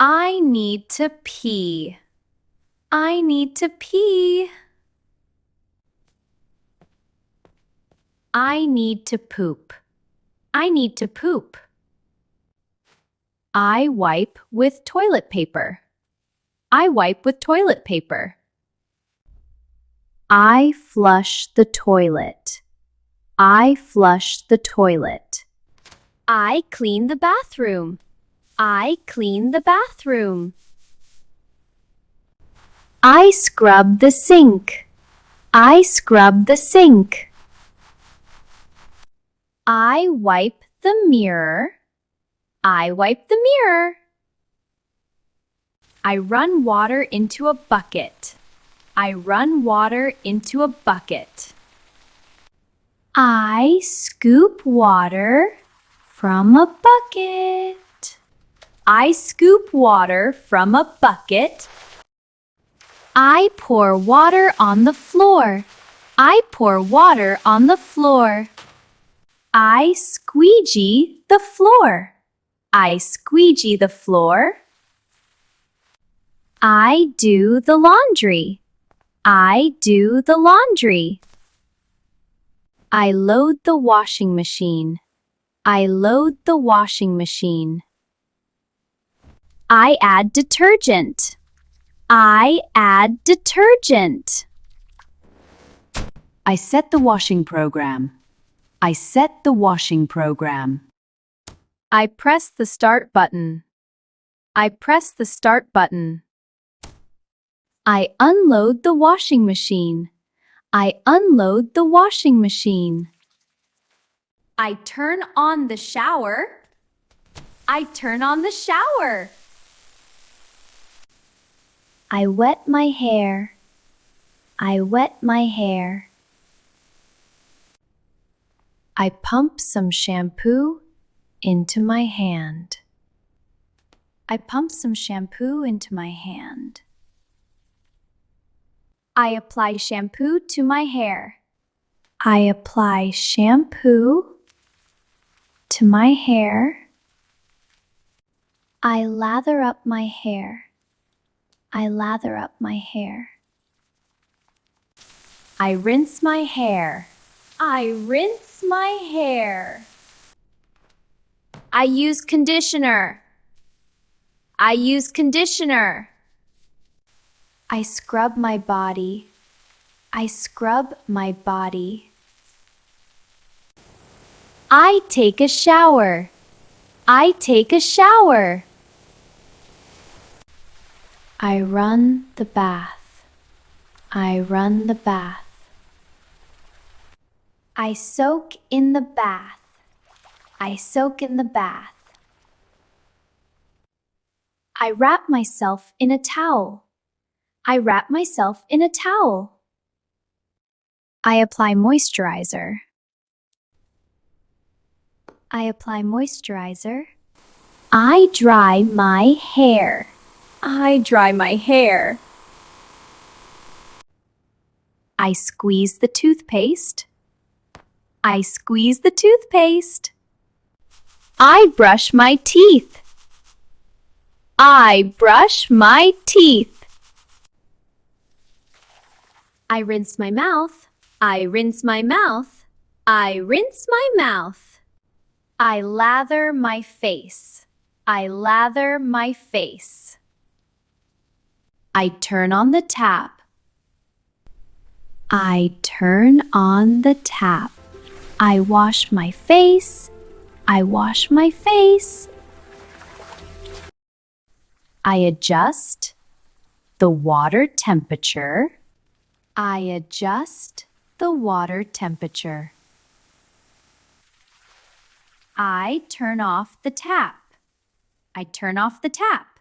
I need to pee. I need to pee. I need to poop. I need to poop. I wipe with toilet paper. I wipe with toilet paper. I flush the toilet. I flush the toilet. I clean the bathroom. I clean the bathroom. I scrub the sink. I scrub the sink. I wipe the mirror. I wipe the mirror. I run water into a bucket. I run water into a bucket. I scoop water from a bucket. I scoop water from a bucket. I pour water on the floor. I pour water on the floor. I squeegee the floor. I squeegee the floor. I do the laundry. I do the laundry. I load the washing machine. I load the washing machine. I add detergent. I add detergent. I set the washing program. I set the washing program. I press the start button. I press the start button. I unload the washing machine. I unload the washing machine. I turn on the shower. I turn on the shower. I wet my hair. I wet my hair. I pump some shampoo into my hand. I pump some shampoo into my hand. I apply shampoo to my hair. I apply shampoo to my hair. I lather up my hair. I lather up my hair. I rinse my hair. I rinse my hair. I use conditioner. I use conditioner. I scrub my body. I scrub my body. I take a shower. I take a shower. I run the bath. I run the bath. I soak in the bath. I soak in the bath. I wrap myself in a towel. I wrap myself in a towel. I apply moisturizer. I apply moisturizer. I dry my hair. I dry my hair. I squeeze the toothpaste. I squeeze the toothpaste. I brush my teeth. I brush my teeth. I rinse my mouth. I rinse my mouth. I rinse my mouth. I lather my face. I lather my face. I turn on the tap. I turn on the tap. I wash my face. I wash my face. I adjust the water temperature. I adjust the water temperature. I turn off the tap. I turn off the tap.